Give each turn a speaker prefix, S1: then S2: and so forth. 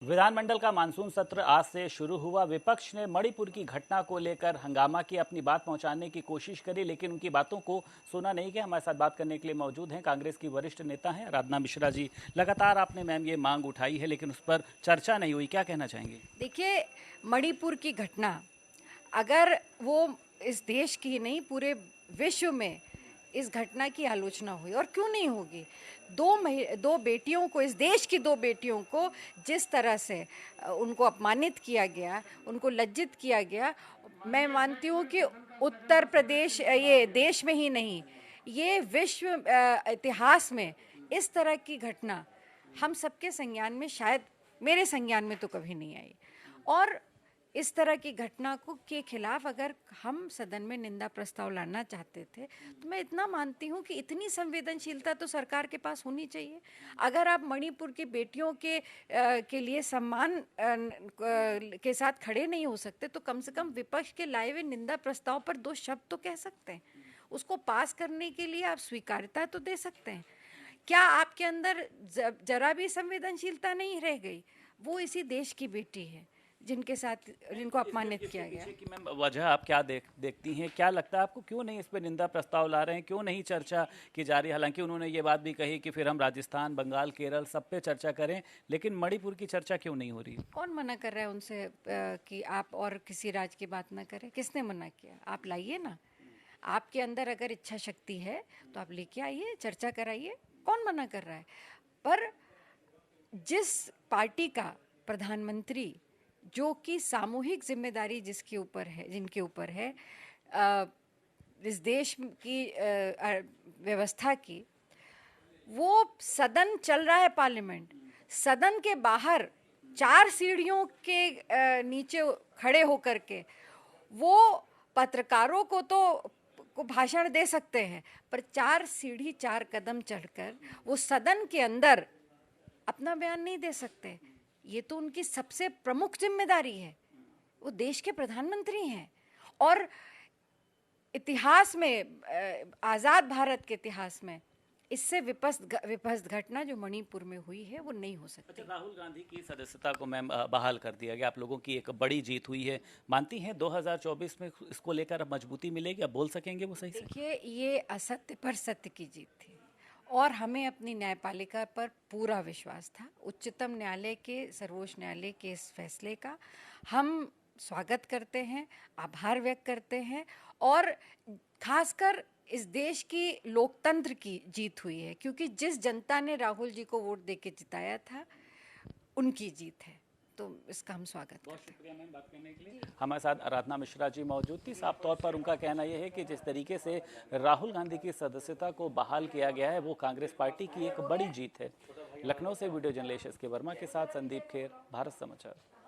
S1: विधानमंडल का मानसून सत्र आज से शुरू हुआ। विपक्ष ने मणिपुर की घटना को लेकर हंगामा की अपनी बात पहुंचाने की कोशिश करी, लेकिन उनकी बातों को सुना नहीं गया। हमारे साथ बात करने के लिए मौजूद हैं कांग्रेस की वरिष्ठ नेता हैं आराधना मिश्रा जी। लगातार आपने मैम ये मांग उठाई है, लेकिन उस पर चर्चा नहीं हुई, क्या कहना चाहेंगे?
S2: देखिए, मणिपुर की घटना अगर वो इस देश की ही नहीं पूरे विश्व में इस घटना की आलोचना हुई, और क्यों नहीं होगी। दो बेटियों को, इस देश की दो बेटियों को जिस तरह से उनको अपमानित किया गया, उनको लज्जित किया गया, मैं मानती हूँ कि उत्तर प्रदेश ये देश में ही नहीं, ये विश्व इतिहास में इस तरह की घटना हम सबके संज्ञान में, शायद मेरे संज्ञान में तो कभी नहीं आई। और इस तरह की घटना को के खिलाफ अगर हम सदन में निंदा प्रस्ताव लाना चाहते थे, तो मैं इतना मानती हूँ कि इतनी संवेदनशीलता तो सरकार के पास होनी चाहिए। अगर आप मणिपुर की बेटियों के लिए सम्मान के साथ खड़े नहीं हो सकते, तो कम से कम विपक्ष के लाए हुए निंदा प्रस्ताव पर दो शब्द तो कह सकते हैं। उसको पास करने के लिए आप स्वीकार्यता तो दे सकते हैं। क्या आपके अंदर जरा भी संवेदनशीलता नहीं रह गई? वो इसी देश की बेटी है जिनको अपमानित किया गया।
S1: कि मैम वजह आप क्या देखती हैं, क्या लगता है आपको, क्यों नहीं इस पर निंदा प्रस्ताव ला रहे हैं, क्यों नहीं चर्चा की जा रही है? हालांकि उन्होंने ये बात भी कही कि फिर हम राजस्थान, बंगाल, केरल सब पे चर्चा करें, लेकिन मणिपुर की चर्चा क्यों नहीं हो रही?
S2: कौन मना कर रहा है उनसे कि आप और किसी राज्य की बात ना करें? किसने मना किया? आप लाइए ना। आपके अंदर अगर इच्छा शक्ति है तो आप लेके आइए, चर्चा कराइए। कौन मना कर रहा है? पर जिस पार्टी का प्रधानमंत्री, जो कि सामूहिक जिम्मेदारी जिनके ऊपर है इस देश की व्यवस्था की, वो सदन चल रहा है, पार्लियामेंट, सदन के बाहर 4 सीढ़ियों के नीचे खड़े होकर के वो पत्रकारों को भाषण दे सकते हैं, पर 4 सीढ़ी 4 कदम चढ़कर वो सदन के अंदर अपना बयान नहीं दे सकते। ये तो उनकी सबसे प्रमुख जिम्मेदारी है। वो देश के प्रधानमंत्री हैं, और इतिहास में, आज़ाद भारत के इतिहास में इससे विपस्त घटना जो मणिपुर में हुई है वो नहीं हो सकती।
S1: अच्छा, राहुल गांधी की सदस्यता को मैम बहाल कर दिया गया, आप लोगों की एक बड़ी जीत हुई है। मानती हैं 2024 में इसको लेकर अब मजबूती मिलेगी, अब बोल सकेंगे वो सही से?
S2: देखिए, ये असत्य पर सत्य की जीत थी, और हमें अपनी न्यायपालिका पर पूरा विश्वास था। उच्चतम न्यायालय के, सर्वोच्च न्यायालय के इस फैसले का हम स्वागत करते हैं, आभार व्यक्त करते हैं, और खासकर इस देश की लोकतंत्र की जीत हुई है, क्योंकि जिस जनता ने राहुल जी को वोट देके जिताया था, उनकी जीत है, तो इसका हम स्वागत करते हैं।
S1: बहुत शुक्रिया मैम बात करने के लिए। हमारे साथ आराधना मिश्रा जी मौजूद थी। साफ तौर पर उनका कहना यह है कि जिस तरीके से राहुल गांधी की सदस्यता को बहाल किया गया है, वो कांग्रेस पार्टी की एक बड़ी जीत है। लखनऊ से वीडियो जर्नलिस्ट के वर्मा के साथ संदीप खेर, भारत समाचार।